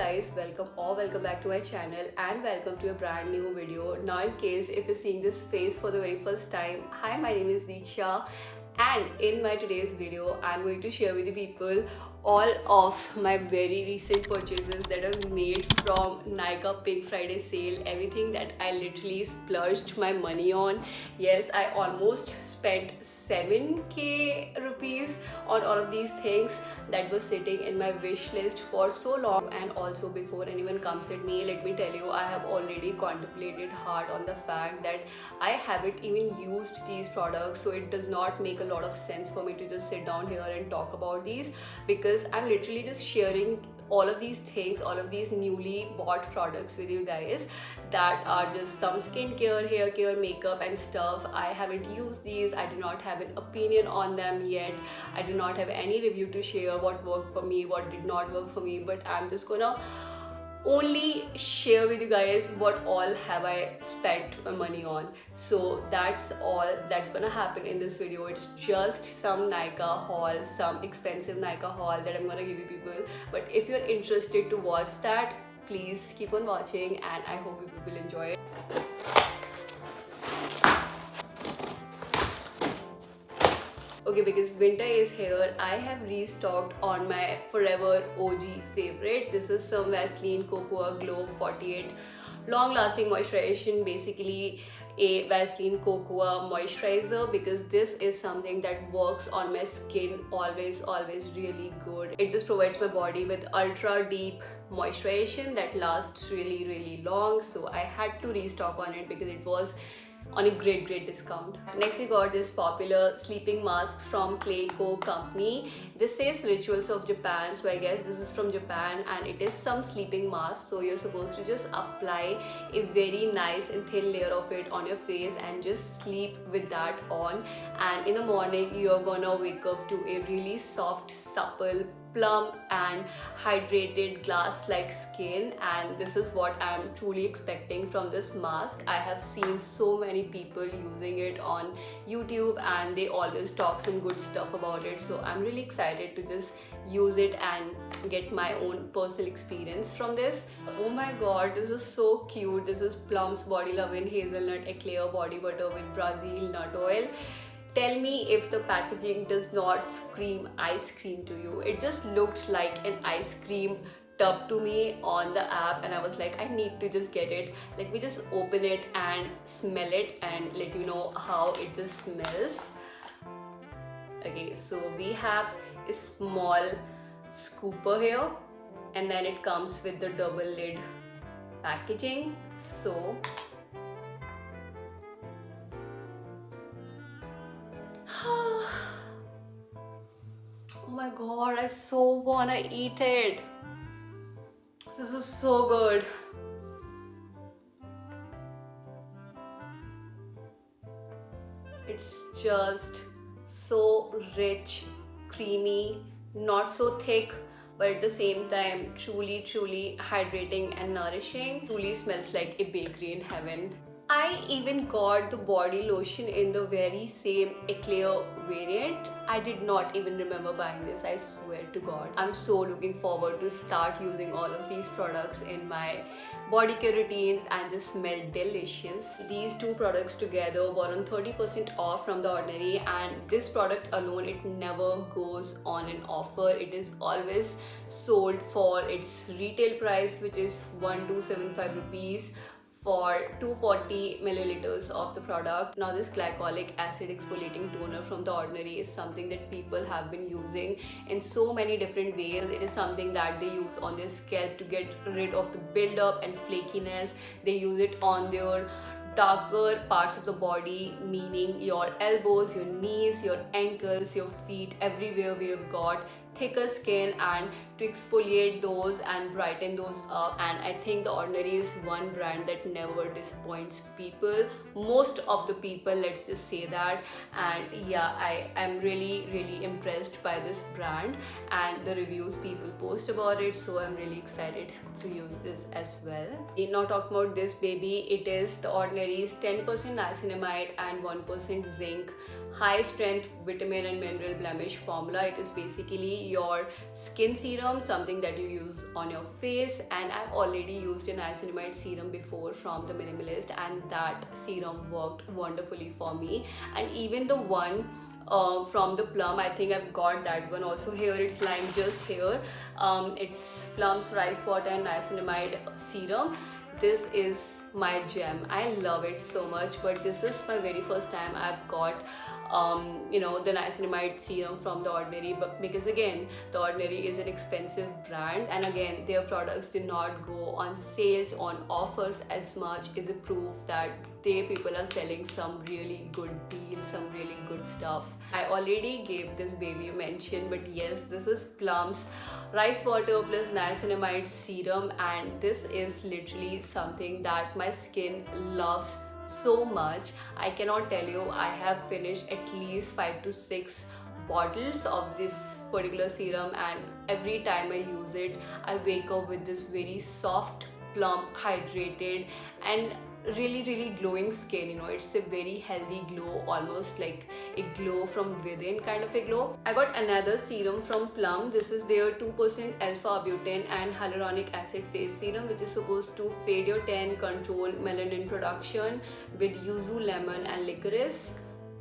guys, welcome back to my channel and welcome to a brand new video. Now in case if you're seeing this face for the very first time, hi, my name is Deeksha, and in my today's video I'm going to share with you people all of my very recent purchases that are made from Nykaa Pink Friday sale. Everything that I literally splurged my money on. Yes, I almost spent 7k rupees on all of these things that was sitting in my wish list for so long. And also, before anyone comes at me, let me tell you, I have already contemplated hard on the fact that I haven't even used these products, so it does not make a lot of sense for me to just sit down here and talk about these, because I'm literally just sharing all of these things, all of these newly bought products with you guys that are just some skincare, hair care, makeup and stuff. I haven't used these, I do not have an opinion on them yet, I do not have any review to share what worked for me, what did not work for me, but I'm just gonna only share with you guys what all have I spent my money on. So that's all that's gonna happen in this video. It's just some Nykaa haul, some expensive Nykaa haul that I'm gonna give you people. But if you're interested to watch that, please keep on watching and I hope you people enjoy it. Okay, because winter is here, I have restocked on my forever OG favorite. This is some Vaseline Cocoa Glow 48 long lasting moisturization, basically a Vaseline Cocoa moisturizer, because this is something that works on my skin always really good. It just provides my body with ultra deep moisturization that lasts really long, so I had to restock on it because it was on a great discount. Next we got this popular sleeping mask from Clayco company. This says Rituals of Japan, so I guess this is from Japan, and it is some sleeping mask. So you're supposed to just apply a very nice and thin layer of it on your face and just sleep with that on, and in the morning you're gonna wake up to a really soft, supple, plump and hydrated glass-like skin. And this is what I'm truly expecting from this mask. I have seen so many people using it on YouTube and they always talk some good stuff about it, so I'm really excited to just use it and get my own personal experience from this. Oh my god, this is so cute. This is Plum's Body Lovin' Hazelnut Eclair Body Butter with Brazil Nut Oil. Tell me if the packaging does not scream ice cream to you. It just looked like an ice cream tub to me on the app, and I was like, I need to just get it. Let me just open it and smell it and let you know how it just smells. Okay, so we have a small scooper here, and then it comes with the double lid packaging. So oh my god, I so wanna eat it. This is so good. It's just so rich, creamy, not so thick, but at the same time truly hydrating and nourishing. Truly smells like a bakery in heaven. I even got the body lotion in the very same Eclair variant. I did not even remember buying this, I swear to god. I'm so looking forward to start using all of these products in my body care routines and just smell delicious. These two products together were on 30% off from The Ordinary, and this product alone, it never goes on an offer. It is always sold for its retail price, which is 1275 rupees for 240 milliliters of the product. Now this glycolic acid exfoliating toner from The Ordinary is something that people have been using in so many different ways. It is something that they use on their scalp to get rid of the buildup and flakiness. They use it on their darker parts of the body, meaning your elbows, your knees, your ankles, your feet, everywhere we have got thicker skin, and to exfoliate those and brighten those up. And I think The Ordinary is one brand that never disappoints people, most of the people, let's just say that. And yeah, I am really impressed by this brand and the reviews people post about it, so I'm really excited to use this as well. Now talking about this baby, it is The Ordinary's 10% niacinamide and 1% zinc high strength vitamin and mineral blemish formula. It is basically your skin serum, something that you use on your face. And I've already used a niacinamide serum before from the Minimalist, and that serum worked wonderfully for me. And even the one from the Plum, I think I've got that one also here. It's lying just here. It's Plum's rice water and niacinamide serum. This is my gem. I love it so much, but this is my very first time I've got the niacinamide serum from The Ordinary, but because again, The Ordinary is an expensive brand, and again, their products do not go on sales, on offers as much, is a proof that people are selling some really good deals, some really good stuff. I already gave this baby a mention, but yes, this is Plum's rice water plus niacinamide serum, and this is literally something that my skin loves so much. I cannot tell you, I have finished at least 5 to 6 bottles of this particular serum, and every time I use it, I wake up with this very soft, plump, hydrated and really glowing skin. It's a very healthy glow, almost like a glow from within kind of a glow. I got another serum from Plum. This is their 2% alpha butane and hyaluronic acid face serum, which is supposed to fade your tan, control melanin production with yuzu, lemon and licorice.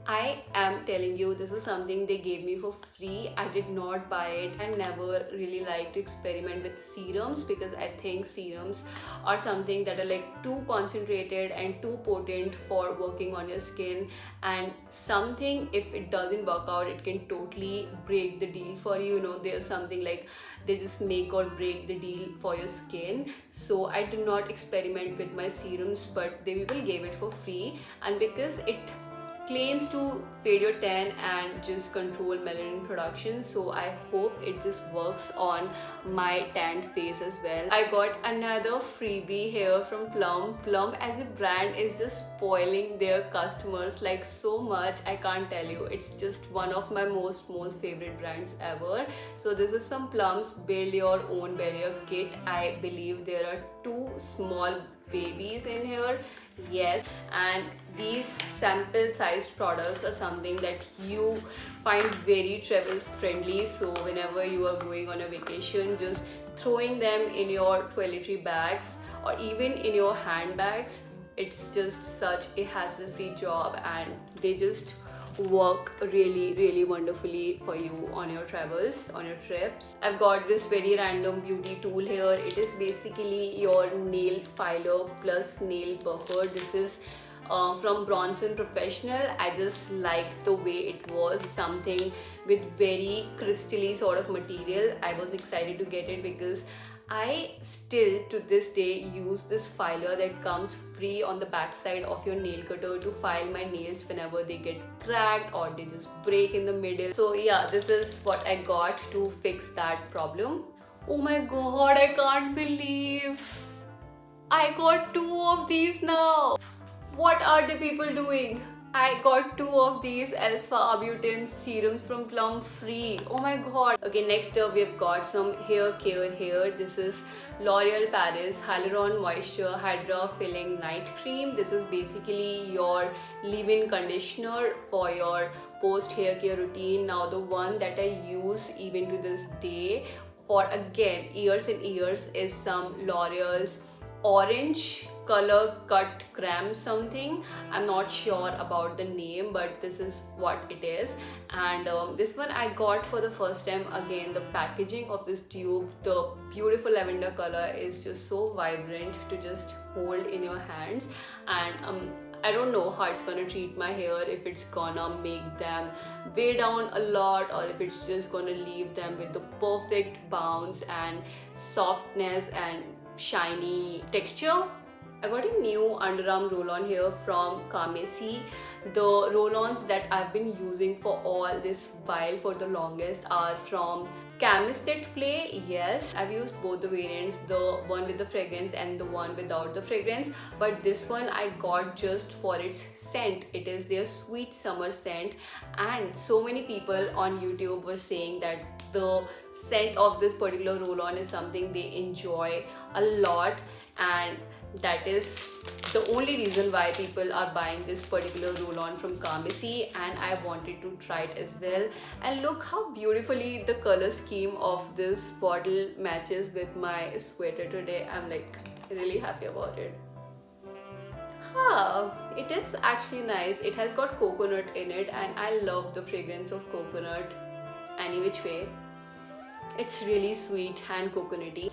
I am telling you, this is something they gave me for free. I did not buy it. I never really like to experiment with serums because I think serums are something that are like too concentrated and too potent for working on your skin, and something, if it doesn't work out, it can totally break the deal for you. There's something like they just make or break the deal for your skin. So I do not experiment with my serums, but they will give it for free, and because it claims to fade your tan and just control melanin production, so I hope it just works on my tanned face as well. I got another freebie here from Plum. Plum as a brand is just spoiling their customers like so much, I can't tell you. It's just one of my most favorite brands ever. So this is some Plum's Build Your Own Barrier Kit. I believe there are 2 small babies in here, yes, and these sample sized products are something that you find very travel friendly. So whenever you are going on a vacation, just throwing them in your toiletry bags or even in your handbags, it's just such a hassle free job, and they just work really wonderfully for you on your travels, on your trips. I've got this very random beauty tool here. It is basically your nail filer plus nail buffer. This is from Bronson Professional. I just like the way it was, something with very crystally sort of material. I was excited to get it because I still to this day use this filer that comes free on the back side of your nail cutter to file my nails whenever they get cracked or they just break in the middle. So yeah, this is what I got to fix that problem. Oh my god, I can't believe I got 2 of these now. What are the people doing? I got 2 of these alpha butane serums from Plum free. Oh my god. Okay, next up we've got some hair care here. This is L'Oreal Paris Hyaluron Moisture Hydra Filling Night Cream. This is basically your leave-in conditioner for your post hair care routine. Now the one that I use even to this day for again years and years is some L'Oreal's orange color cut creme something. I'm not sure about the name, but this is what it is. And this one I got for the first time. Again, the packaging of this tube, the beautiful lavender color is just so vibrant to just hold in your hands. And I don't know how it's gonna treat my hair, if it's gonna make them weigh down a lot or if it's just gonna leave them with the perfect bounce and softness and shiny texture. I got a new underarm roll-on here from Kamesi. The roll-ons that I've been using for all this while for the longest are from Chemist Play. Yes, I've used both the variants, the one with the fragrance and the one without the fragrance, but this one I got just for its scent. It is their sweet summer scent, and so many people on YouTube were saying that the scent of this particular roll-on is something they enjoy a lot, and that is the only reason why people are buying this particular roll-on from Kamisi, and I wanted to try it as well. And look how beautifully the color scheme of this bottle matches with my sweater today. I'm like really happy about it. It is actually nice. It has got coconut in it, and I love the fragrance of coconut any which way. It's really sweet and coconutty.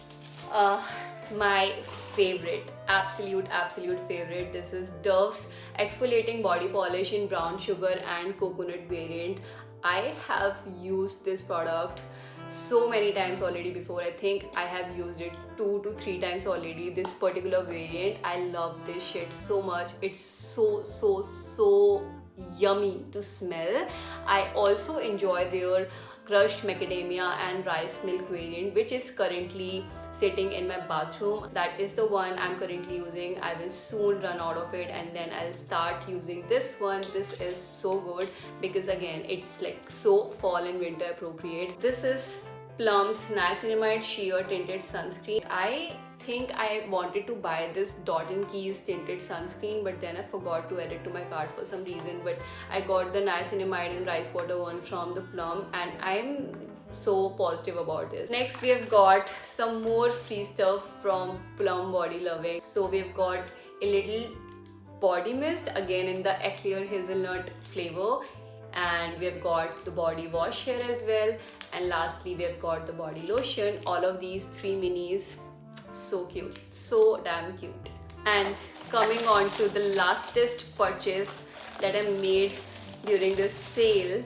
My favorite, absolute favorite, this is Dove's exfoliating body polish in brown sugar and coconut variant. I have used this product so many times already before. I think I have used it 2 to 3 times already, this particular variant. I love this shit so much. It's so yummy to smell. I also enjoy their crushed macadamia and rice milk variant, which is currently sitting in my bathroom. That is the one I'm currently using. I will soon run out of it, and then I'll start using this one. This is so good because again, it's like so fall and winter appropriate. This is Plum's Niacinamide Sheer Tinted Sunscreen. I think I wanted to buy this Dot & Keys tinted sunscreen, but then I forgot to add it to my cart for some reason. But I got the niacinamide and rice water one from the Plum, and I'm so positive about this. Next, we have got some more free stuff from Plum Body Loving. So we've got a little body mist, again in the Eclair hazelnut flavor, and we have got the body wash here as well, and lastly we have got the body lotion. All of these 3 minis, so cute, so damn cute. And coming on to the lastest purchase that I made during this sale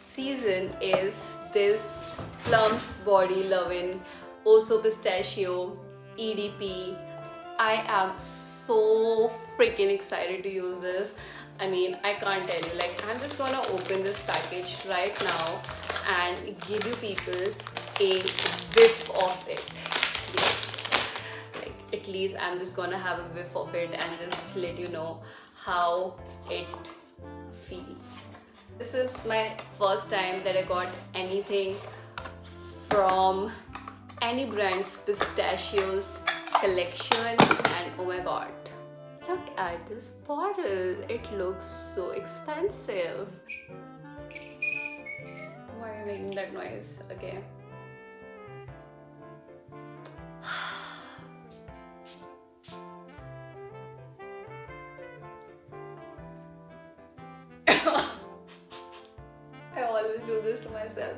season is this Plum's Body Lovin' Oso Pistachio EDP. I am so freaking excited to use this. I mean, I can't tell you. Like, I'm just gonna open this package right now and give you people a whiff of it. Yes, like at least I'm just gonna have a whiff of it and just let you know how it feels. This is my first time that I got anything from any brand's pistachios collection, and oh my god, look at this bottle. It looks so expensive. Why are you making that noise? Okay. I always do this to myself.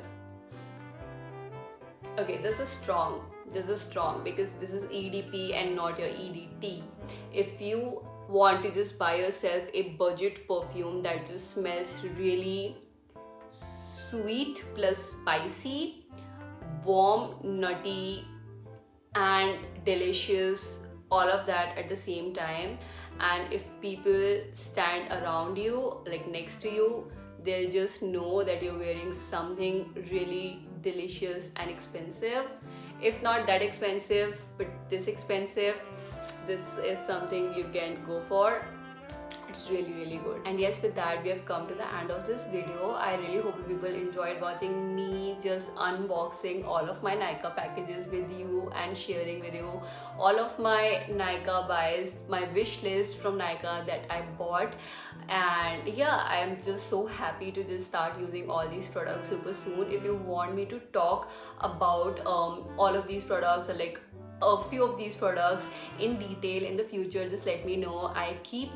Okay, this is strong. This is strong because this is EDP and not your EDT. If you want to just buy yourself a budget perfume that just smells really sweet plus spicy, warm, nutty, and delicious, all of that at the same time, and if people stand around you, like next to you, they'll just know that you're wearing something really delicious and expensive. If not that expensive, but this expensive, this is something you can go for. It's really good. And yes, with that we have come to the end of this video. I really hope people enjoyed watching me just unboxing all of my Nykaa packages with you and sharing with you all of my Nykaa buys, my wish list from Nykaa that I bought. And yeah, I am just so happy to just start using all these products super soon. If you want me to talk about all of these products, or like a few of these products in detail in the future, just let me know. I keep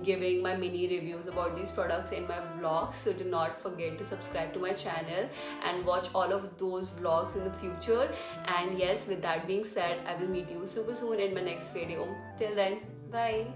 giving my mini reviews about these products in my vlogs, so do not forget to subscribe to my channel and watch all of those vlogs in the future. And yes, with that being said, I will meet you super soon in my next video. Till then, bye.